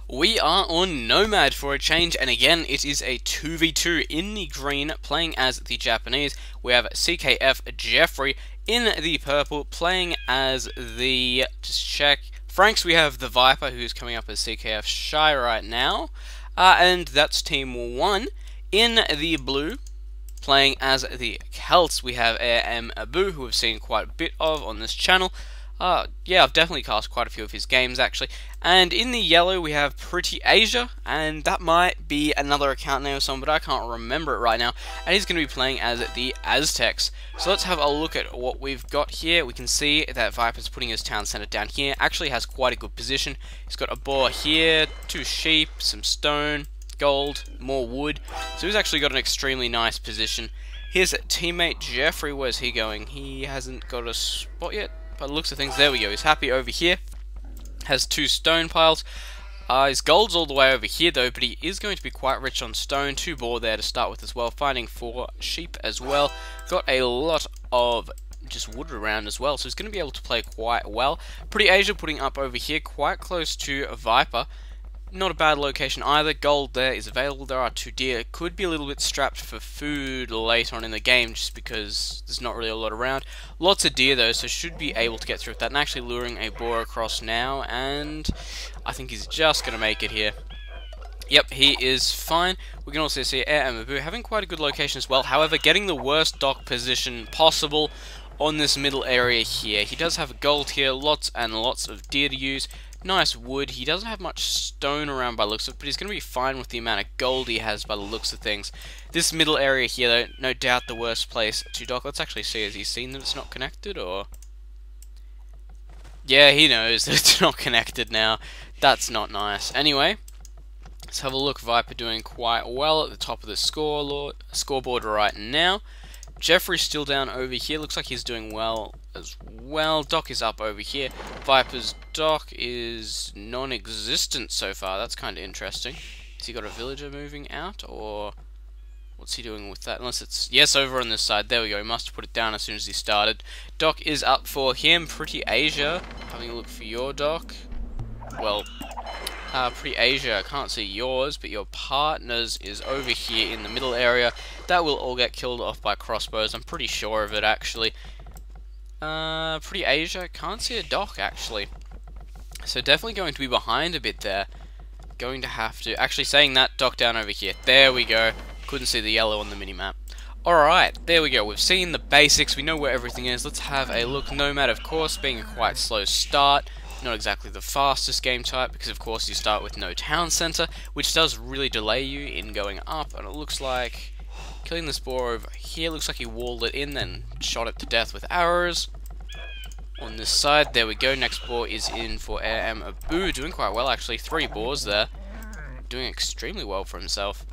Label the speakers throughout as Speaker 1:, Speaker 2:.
Speaker 1: We are on Nomad for a change, and again, it is a 2v2 in the green, playing as the Japanese. We have CKF Geoffrey in the purple, playing as the, just check, Franks. We have TheViper, who's coming up as CKF Shy right now, and that's team 1. In the blue, playing as the Celts, we have Abu, who we've seen quite a bit of on this channel. Yeah, I've definitely cast quite a few of his games, actually. And in the yellow, we have Pretty Asia, and that might be another account name of someone, but I can't remember it right now. And he's going to be playing as the Aztecs. So let's have a look at what we've got here. We can see that Viper's putting his town center down here. Actually has quite a good position. He's got a boar here, 2 sheep, some stone, gold, more wood. So he's actually got an extremely nice position. His teammate Geoffrey, where's he going? He hasn't got a spot yet. By the looks of things, there we go. He's happy over here. Has 2 stone piles. His gold's all the way over here though, but he is going to be quite rich on stone. 2 boar there to start with as well. Finding 4 sheep as well. Got a lot of just wood around as well, so he's going to be able to play quite well. Pretty Asia putting up over here, quite close to Viper. Not a bad location either. Gold there is available. There are 2 deer. Could be a little bit strapped for food late on in the game just because there's not really a lot around. Lots of deer though, so should be able to get through with that. And actually luring a boar across now, and I think he's just going to make it here. Yep, he is fine. We can also see Air and Mabu having quite a good location as well. However, getting the worst dock position possible on this middle area here. He does have gold here, lots and lots of deer to use. Nice wood. He doesn't have much stone around by the looks of it, but he's going to be fine with the amount of gold he has by the looks of things. This middle area here, though, no doubt the worst place to dock. Let's actually see, has he seen that it's not connected, or... Yeah, he knows that it's not connected now. That's not nice. Anyway, let's have a look. Viper doing quite well at the top of the scoreboard right now. Geoffrey's still down over here. Looks like he's doing well as well. Dock is up over here. Viper's dock is non-existent so far. That's kind of interesting. Has he got a villager moving out, or what's he doing with that? Unless it's... Yes, over on this side. There we go. He must have put it down as soon as he started. Dock is up for him. Pretty Asia. Having a look for your dock. Well... Pretty Asia, I can't see yours, but your partner's is over here in the middle area. That will all get killed off by crossbows, I'm pretty sure of it, actually. Pretty Asia, can't see a dock, actually. So definitely going to be behind a bit there. Going to have to... Actually, saying that, dock down over here. There we go. Couldn't see the yellow on the minimap. Alright, there we go. We've seen the basics. We know where everything is. Let's have a look. Nomad, of course, being a quite slow start. Not exactly the fastest game type, because of course you start with no town center, which does really delay you in going up, and it looks like killing this boar over here, looks like he walled it in, then shot it to death with arrows. On this side, there we go, next boar is in for Abu, doing quite well actually, 3 boars there, doing extremely well for himself.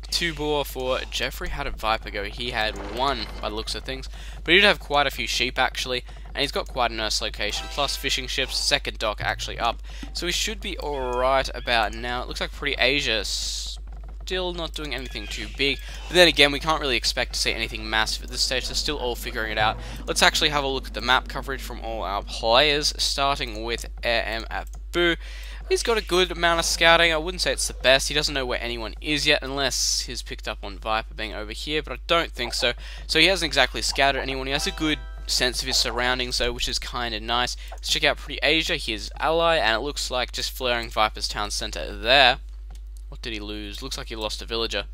Speaker 1: 2 boar for Geoffrey. How did Viper go? He had 1 by the looks of things, but he did have quite a few sheep actually, and he's got quite a nice location, plus fishing ships, second dock actually up, so he should be alright about now. It looks like Pretty Asia still not doing anything too big, but then again we can't really expect to see anything massive at this stage. They're still all figuring it out. Let's actually have a look at the map coverage from all our players, starting with Abu. He's got a good amount of scouting. I wouldn't say it's the best. He doesn't know where anyone is yet, unless he's picked up on Viper being over here, but I don't think so. So he hasn't exactly scouted anyone. He has a good sense of his surroundings, though, which is kind of nice. Let's check out Pretty Asia, his ally, and it looks like just flaring Viper's town center there. What did he lose? Looks like he lost a villager.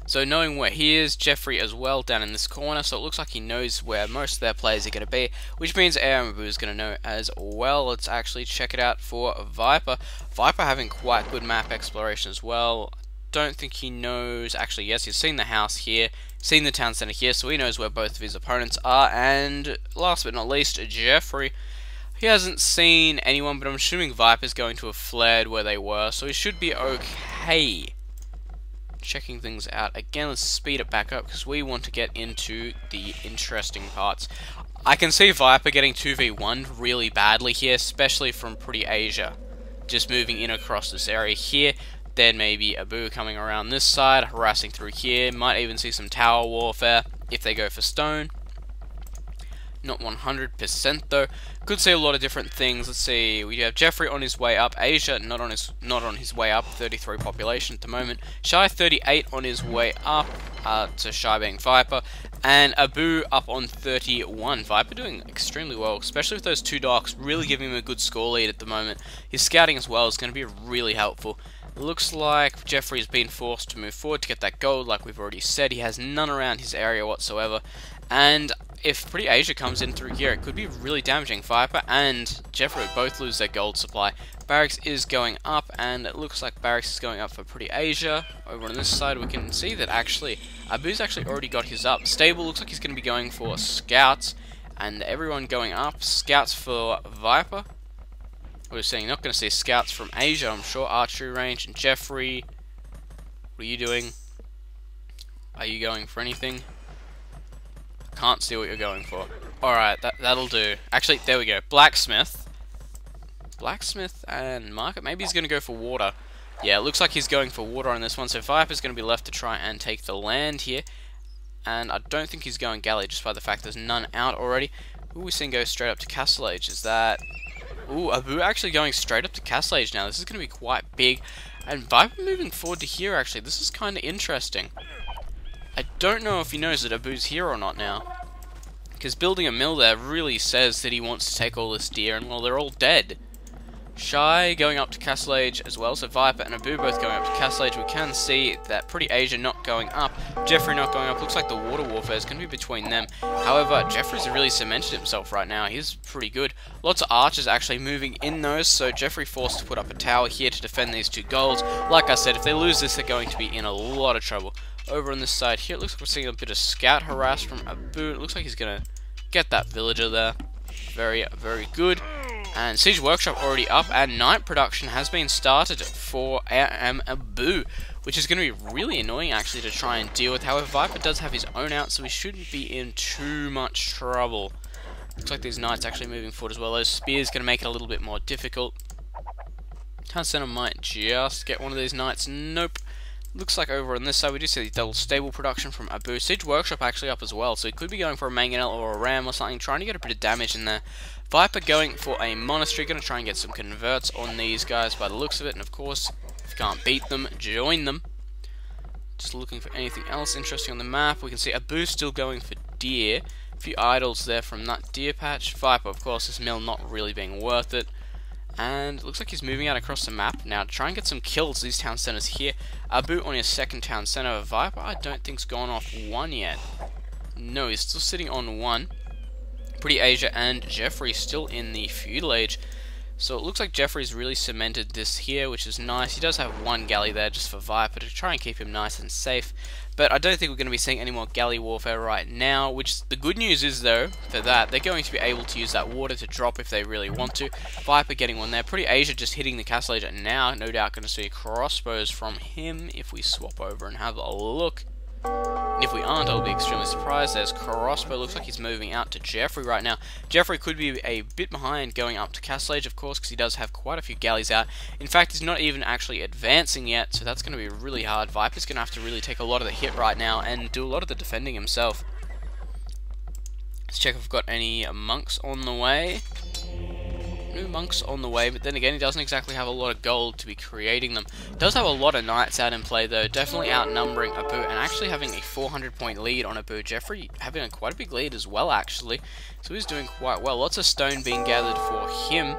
Speaker 1: So knowing where he is, Geoffrey as well down in this corner, so it looks like he knows where most of their players are going to be, which means Abu is going to know as well. Let's actually check it out for Viper. Viper having quite good map exploration as well. Don't think he knows, actually yes, he's seen the house here, seen the town center here, so he knows where both of his opponents are. And last but not least, Geoffrey. He hasn't seen anyone, but I'm assuming Viper's going to have flared where they were, so he should be okay. Checking things out again, let's speed it back up because we want to get into the interesting parts. I can see Viper getting 2v1 really badly here, especially from Pretty Asia. Just moving in across this area here, then maybe Abu coming around this side, harassing through here, might even see some tower warfare if they go for stone. Not 100% though. Could see a lot of different things. Let's see. We have Geoffrey on his way up. Asia not on his way up. 33 population at the moment. Shy 38 on his way up. To Shy being Viper, and Abu up on 31. Viper doing extremely well, especially with those two docks, really giving him a good score lead at the moment. His scouting as well is going to be really helpful. It looks like Geoffrey has been forced to move forward to get that gold, like we've already said. He has none around his area whatsoever, and if Pretty Asia comes in through here, it could be really damaging. Viper and Geoffrey both lose their gold supply. Barracks is going up, and it looks like Barracks is going up for Pretty Asia. Over on this side, we can see that actually Abu's actually already got his up. Stable looks like he's going to be going for Scouts, and everyone going up. Scouts for Viper. We're saying not going to see Scouts from Asia, I'm sure. Archery range and Geoffrey. What are you doing? Are you going for anything? Can't see what you're going for. Alright, that'll do. Actually, there we go. Blacksmith and Market. Maybe he's going to go for water. Yeah, it looks like he's going for water on this one. So Viper's going to be left to try and take the land here. And I don't think he's going galley, just by the fact there's none out already. Ooh, we're seeing go straight up to Castle Age. Is that... Ooh, Abu actually going straight up to Castle Age now. This is going to be quite big. And Viper moving forward to here, actually. This is kind of interesting. I don't know if he knows that Abu's here or not now. Because building a mill there really says that he wants to take all this deer, and well, they're all dead. Shy going up to Castle Age as well, so Viper and Abu both going up to Castle Age. We can see that Pretty Asia not going up, Geoffrey not going up. Looks like the water warfare is going to be between them. However, Geoffrey's really cemented himself right now. He's pretty good. Lots of archers actually moving in those, so Geoffrey forced to put up a tower here to defend these two golds. Like I said, if they lose this, they're going to be in a lot of trouble. Over on this side here, it looks like we're seeing a bit of scout harass from Abu. It looks like he's going to get that villager there. Very, very good. And Siege Workshop already up, and night production has been started for Abu, which is going to be really annoying actually to try and deal with. However, Viper does have his own out, so he shouldn't be in too much trouble. Looks like these knights actually moving forward as well. Those spears going to make it a little bit more difficult. Town Center might just get one of these knights. Nope. Looks like over on this side we do see the double stable production from Abu. Siege Workshop actually up as well, so he could be going for a mangonel or a ram or something, trying to get a bit of damage in there. Viper going for a monastery, going to try and get some converts on these guys by the looks of it, and of course, if you can't beat them, join them. Just looking for anything else interesting on the map. We can see Abu still going for deer. A few idols there from that deer patch. Viper, of course, this mill not really being worth it. And it looks like he's moving out across the map now to try and get some kills. These town centers here. Abu on his second town center. Viper, I don't think's gone off one yet. No, he's still sitting on one. Pretty Asia and Geoffrey still in the feudal age. So it looks like Geoffrey's really cemented this here, which is nice. He does have one galley there just for Viper to try and keep him nice and safe. But I don't think we're going to be seeing any more galley warfare right now, which the good news is, though, for that, they're going to be able to use that water to drop if they really want to. Viper getting one there. Pretty Asia just hitting the Castle Age now. No doubt going to see crossbows from him if we swap over and have a look. And if we aren't, I'll be extremely surprised. There's crossbow. Looks like he's moving out to Geoffrey right now. Geoffrey could be a bit behind going up to Castle Age, of course, because he does have quite a few galleys out. In fact, he's not even actually advancing yet, so that's going to be really hard. Viper's going to have to really take a lot of the hit right now and do a lot of the defending himself. Let's check if we've got any monks on the way. No monks on the way, but then again, he doesn't exactly have a lot of gold to be creating them. Does have a lot of knights out in play, though, definitely outnumbering Abu, and actually having a 400-point lead on Abu. Geoffrey having quite a big lead as well, actually, so he's doing quite well. Lots of stone being gathered for him,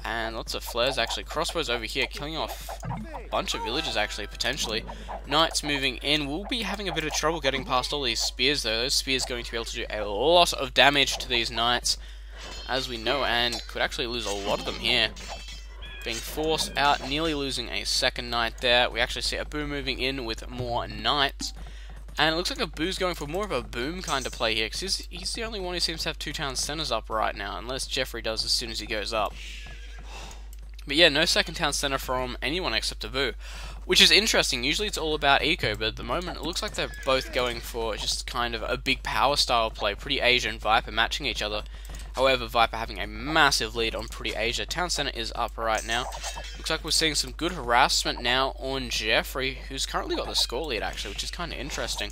Speaker 1: and lots of flares, actually. Crossbows over here, killing off a bunch of villagers, actually, potentially. Knights moving in. We'll be having a bit of trouble getting past all these spears, though. Those spears going to be able to do a lot of damage to these knights, as we know, and could actually lose a lot of them here. Being forced out, nearly losing a second knight there. We actually see Abu moving in with more knights. And it looks like Abu's going for more of a boom kind of play here, because he's the only one who seems to have two town centers up right now, unless Geoffrey does as soon as he goes up. But yeah, no second town center from anyone except Abu, which is interesting. Usually it's all about eco, but at the moment it looks like they're both going for just kind of a big power style play. Pretty Asia and Viper matching each other. However, Viper having a massive lead on Pretty Asia. Town Center is up right now. Looks like we're seeing some good harassment now on Geoffrey, who's currently got the score lead, actually, which is kind of interesting.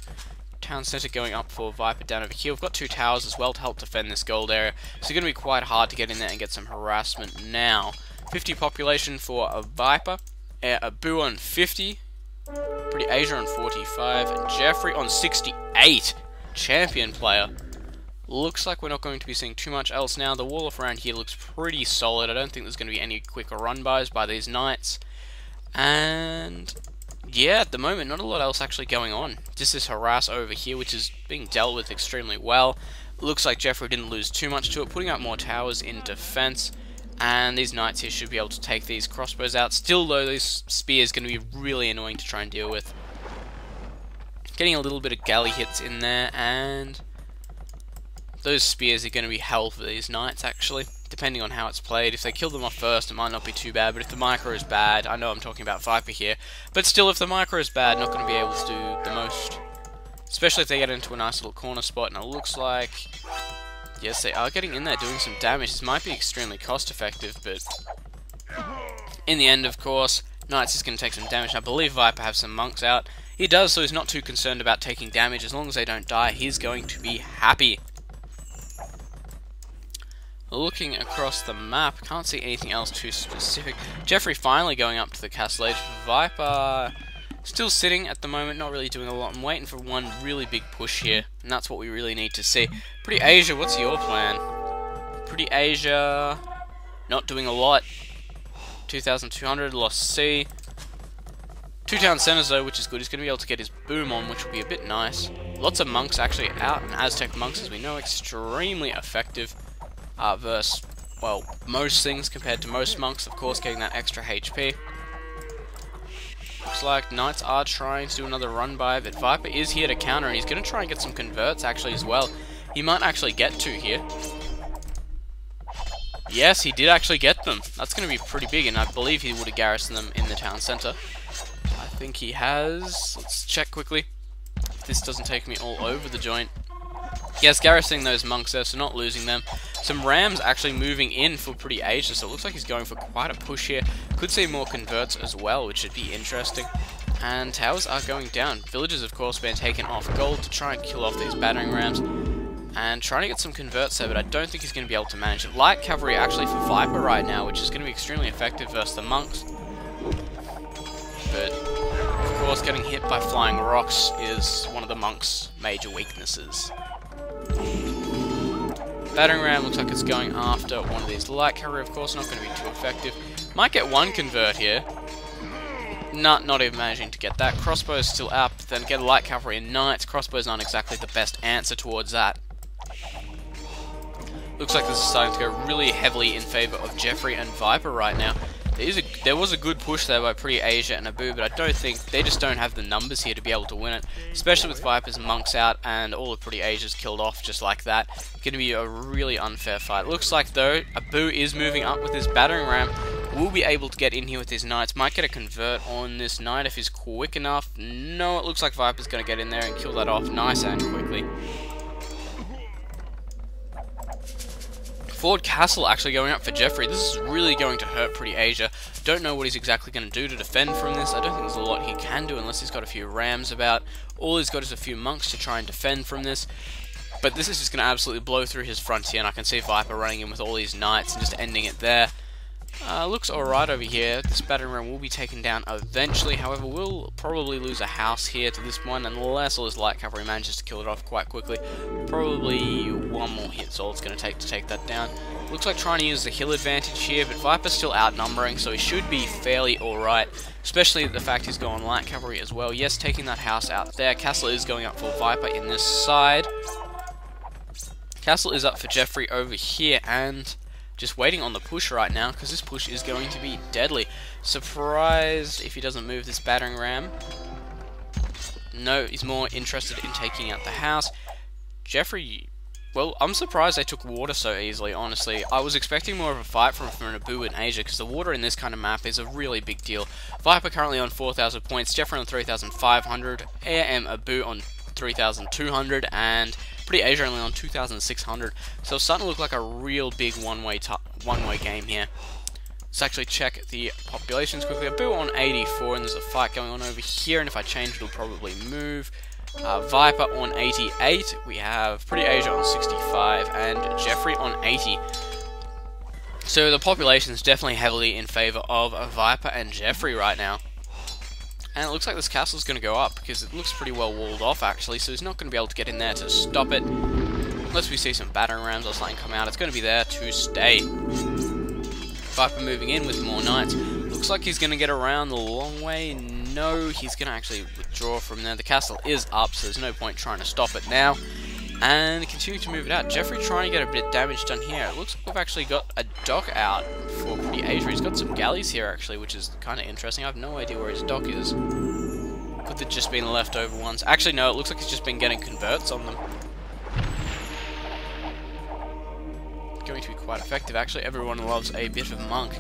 Speaker 1: Town Centre going up for Viper down over here. We've got 2 towers as well to help defend this gold area, so it's going to be quite hard to get in there and get some harassment now. 50 population for a Viper, a Boo on 50, Pretty Asia on 45, and Geoffrey on 68. Champion player. Looks like we're not going to be seeing too much else now. The wall off around here looks pretty solid. I don't think there's going to be any quicker run-bys by these knights. And yeah, at the moment, not a lot else actually going on. Just this harass over here, which is being dealt with extremely well. Looks like Geoffrey didn't lose too much to it, putting up more towers in defense. And these knights here should be able to take these crossbows out. Still, though, this spear is going to be really annoying to try and deal with. Getting a little bit of galley hits in there, and those spears are going to be hell for these knights, actually, depending on how it's played. If they kill them off first, it might not be too bad, but if the micro is bad, I know I'm talking about Viper here, but still, if the micro is bad, not going to be able to do the most, especially if they get into a nice little corner spot, and it looks like, yes, they are getting in there, doing some damage. This might be extremely cost-effective, but in the end, of course, Knights is going to take some damage. I believe Viper has some monks out. He does, so he's not too concerned about taking damage. As long as they don't die, he's going to be happy. Looking across the map, can't see anything else too specific. Geoffrey finally going up to the castle edge. Viper still sitting at the moment, not really doing a lot. I'm waiting for one really big push here, and that's what we really need to see. Pretty Asia, what's your plan? Pretty Asia, not doing a lot. 2,200, lost C. 2 town centers though, which is good. He's going to be able to get his boom on, which will be a bit nice. Lots of monks actually out, and Aztec monks, as we know, extremely effective versus, well, most things compared to most monks, of course, getting that extra HP. Looks like Knights are trying to do another run by, but Viper is here to counter, and he's going to try and get some converts actually as well. He might actually get 2 here. Yes, he did actually get them. That's going to be pretty big, and I believe he would have garrisoned them in the town centre. I think he has. Let's check quickly. If this doesn't take me all over the joint. Yes, garrisoning those monks there, so not losing them. Some rams actually moving in for Pretty Asia, so it looks like he's going for quite a push here. Could see more converts as well, which should be interesting. And towers are going down. Villages, of course, being taken off gold to try and kill off these battering rams. And trying to get some converts there, but I don't think he's going to be able to manage it. Light cavalry actually for Viper right now, which is going to be extremely effective versus the monks. But, of course, getting hit by flying rocks is one of the monks' major weaknesses. Battering ram looks like it's going after one of these. Light cavalry, of course, not going to be too effective. Might get one convert here. Not even managing to get that. Crossbows still up, then get a light cavalry and knights. Crossbows aren't exactly the best answer towards that. Looks like this is starting to go really heavily in favour of Geoffrey and Viper right now. There was a good push there by Pretty Asia and Abu, but I don't think they just don't have the numbers here to be able to win it, especially with Viper's monks out and all of Pretty Asia's killed off just like that. Going to be a really unfair fight. Looks like though Abu is moving up with his battering ram. Will be able to get in here with his knights. Might get a convert on this knight if he's quick enough. No, it looks like Viper's going to get in there and kill that off nice and quickly. Ford Castle actually going up for Geoffrey. This is really going to hurt Pretty Asia. Don't know what he's exactly going to do to defend from this. I don't think there's a lot he can do unless he's got a few rams about. All he's got is a few monks to try and defend from this. But this is just going to absolutely blow through his frontier, and I can see Viper running in with all these knights and just ending it there. Looks alright over here. This battering ram will be taken down eventually. However, we'll probably lose a house here to this one unless all his light cavalry manages to kill it off quite quickly. Probably one more hit's all it's going to take that down. Looks like trying to use the hill advantage here, but Viper's still outnumbering, so he should be fairly alright. Especially the fact he's going light cavalry as well. Yes, taking that house out there. Castle is going up for Viper in this side. Castle is up for Geoffrey over here, and just waiting on the push right now, because this push is going to be deadly. Surprised if he doesn't move this battering ram. No, he's more interested in taking out the house. Geoffrey, well, I'm surprised they took water so easily, honestly. I was expecting more of a fight from Abu and Asia, because the water in this kind of map is a really big deal. Viper currently on 4,000 points, Geoffrey on 3,500, Abu on 3,200, and Pretty Asia only on 2,600. So it's starting to look like a real big one-way game here. Let's actually check the populations quickly. Abu on 84, and there's a fight going on over here, and if I change, it'll probably move. Viper on 88, we have Pretty Asia on 65, and Geoffrey on 80. So the population is definitely heavily in favour of Viper and Geoffrey right now. And it looks like this castle is going to go up, because it looks pretty well walled off actually, so he's not going to be able to get in there to stop it. Unless we see some battering rams or something come out, it's going to be there to stay. Viper moving in with more knights. Looks like he's going to get around the long way. No, he's going to actually withdraw from there. The castle is up, so there's no point trying to stop it now. And continue to move it out. Geoffrey trying to get a bit of damage done here. It looks like we've actually got a dock out for Pretty Asia. He's got some galleys here actually, which is kind of interesting. I have no idea where his dock is. Could have just been the leftover ones. Actually, no, it looks like he's just been getting converts on them. Going to be quite effective actually. Everyone loves a bit of monk.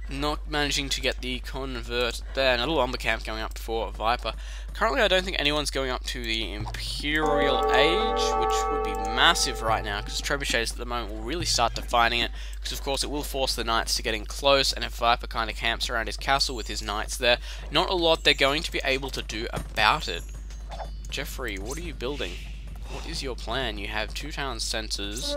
Speaker 1: Not managing to get the convert there. Another lumber camp going up for Viper. Currently I don't think anyone's going up to the Imperial Age, which would be massive right now, because trebuchets at the moment will really start defining it, because of course it will force the knights to get in close, and if Viper kind of camps around his castle with his knights there, not a lot they're going to be able to do about it. Geoffrey, what are you building? What is your plan? You have 2 town centres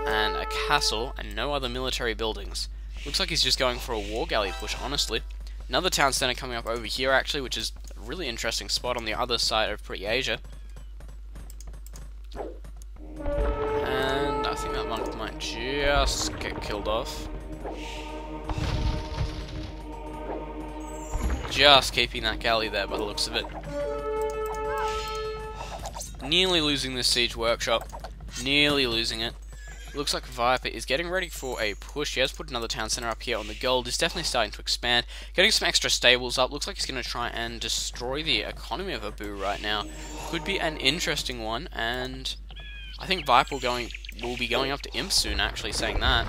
Speaker 1: and a castle and no other military buildings. Looks like he's just going for a war galley push, honestly. Another town centre coming up over here actually, which is a really interesting spot on the other side of Pretty Asia. And I think that monk might just get killed off. Just keeping that galley there by the looks of it. Nearly losing this siege workshop. Nearly losing it. Looks like Viper is getting ready for a push. He has put another town centre up here on the gold. He's definitely starting to expand. Getting some extra stables up. Looks like he's going to try and destroy the economy of Abu right now. Could be an interesting one. And I think Viper will be going up to Imp soon, actually, saying that.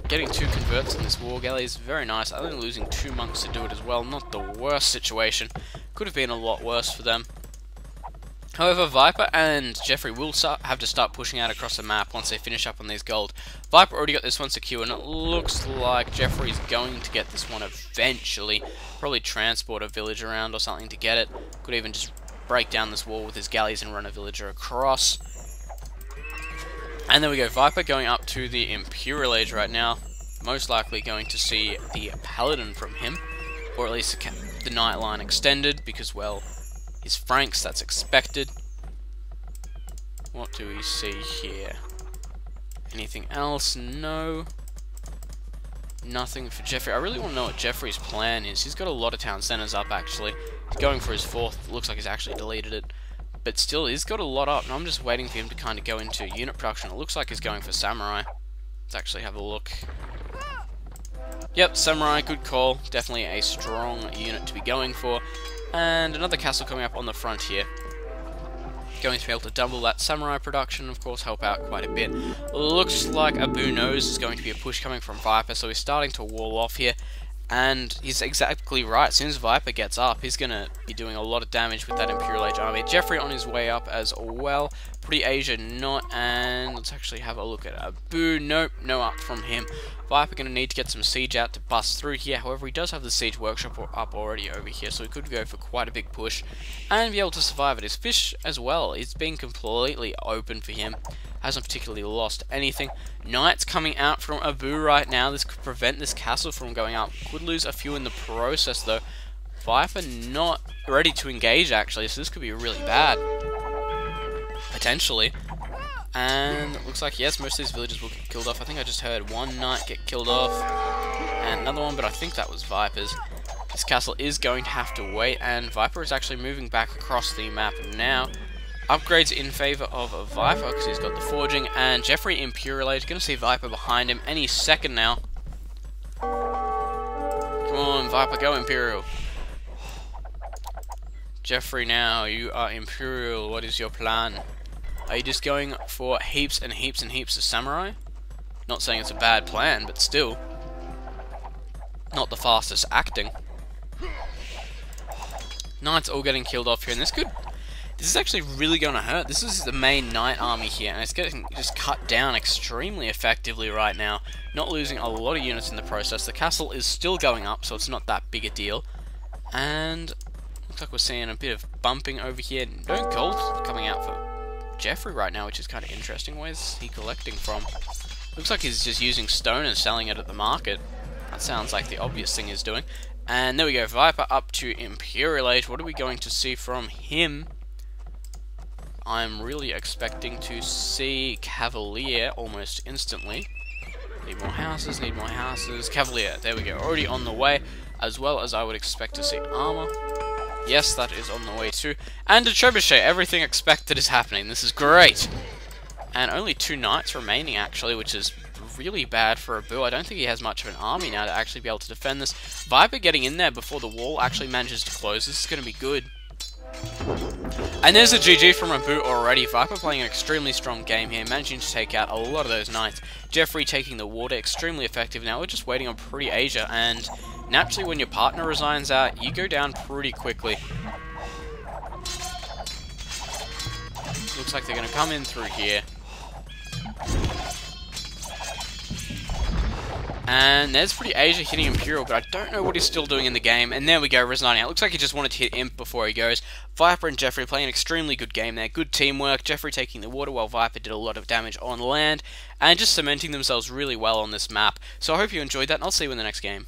Speaker 1: Getting 2 converts in this war galley is very nice. Only losing 2 monks to do it as well. Not the worst situation. Could have been a lot worse for them. However, Viper and Geoffrey will have to start pushing out across the map once they finish up on these gold. Viper already got this one secure, and it looks like Geoffrey's going to get this one eventually. Probably transport a village around or something to get it. Could even just break down this wall with his galleys and run a villager across. And there we go, Viper going up to the Imperial Age right now. Most likely going to see the Paladin from him, or at least the Knight line extended, because, well, his Franks, that's expected. What do we see here? Anything else? No. Nothing for Geoffrey. I really want to know what Geoffrey's plan is. He's got a lot of town centres up, actually. He's going for his 4th. Looks like he's actually deleted it. But still, he's got a lot up, and I'm just waiting for him to kind of go into unit production. It looks like he's going for Samurai. Let's actually have a look. Yep, Samurai, good call. Definitely a strong unit to be going for. And another castle coming up on the front here. Going to be able to double that Samurai production, of course, help out quite a bit. Looks like Abu knows there's going to be a push coming from Viper, so he's starting to wall off here. And he's exactly right. As soon as Viper gets up, he's going to be doing a lot of damage with that Imperial Age army. Geoffrey on his way up as well. Pretty Asia not, and let's actually have a look at Abu. Nope, no up from him. Viper going to need to get some siege out to bust through here. However, he does have the siege workshop up already over here, so he could go for quite a big push and be able to survive it. His fish as well, it's been completely open for him. Hasn't particularly lost anything. Knights coming out from Abu right now. This could prevent this castle from going up. Could lose a few in the process though. Viper not ready to engage actually, so this could be really bad. Potentially. And it looks like, yes, most of these villages will get killed off. I think I just heard one knight get killed off. And another one, but I think that was Viper's. This castle is going to have to wait, and Viper is actually moving back across the map now. Upgrades in favour of Viper, because he's got the forging, and Geoffrey Imperial Age. Going to see Viper behind him any second now. Come on, Viper, go Imperial. Geoffrey now, you are Imperial. What is your plan? Are you just going for heaps and heaps and heaps of Samurai? Not saying it's a bad plan, but still. Not the fastest acting. Knights all getting killed off here, and this is actually really going to hurt. This is the main knight army here, and it's getting just cut down extremely effectively right now. Not losing a lot of units in the process. The castle is still going up, so it's not that big a deal. And looks like we're seeing a bit of bumping over here. No gold coming out for Geoffrey right now, which is kind of interesting. Where's he collecting from? Looks like he's just using stone and selling it at the market. That sounds like the obvious thing he's doing. And there we go, Viper up to Imperial Age. What are we going to see from him? I'm really expecting to see Cavalier almost instantly. Need more houses, need more houses. Cavalier, there we go, already on the way. As well as I would expect to see armor. Yes, that is on the way too. And a trebuchet, everything expected is happening. This is great. And only 2 knights remaining actually, which is really bad for a Boo. I don't think he has much of an army now to actually be able to defend this. Viper getting in there before the wall actually manages to close. This is going to be good. And there's a GG from a Boo already. Viper playing an extremely strong game here, managing to take out a lot of those knights. Geoffrey taking the water, extremely effective. Now we're just waiting on Pretty Asia, and naturally when your partner resigns out, you go down pretty quickly. Looks like they're going to come in through here. And there's Pretty Asia hitting Imperial, but I don't know what he's still doing in the game. And there we go, resigning out. Looks like he just wanted to hit Imp before he goes. Viper and Geoffrey playing an extremely good game there. Good teamwork. Geoffrey taking the water while Viper did a lot of damage on land. And just cementing themselves really well on this map. So I hope you enjoyed that, and I'll see you in the next game.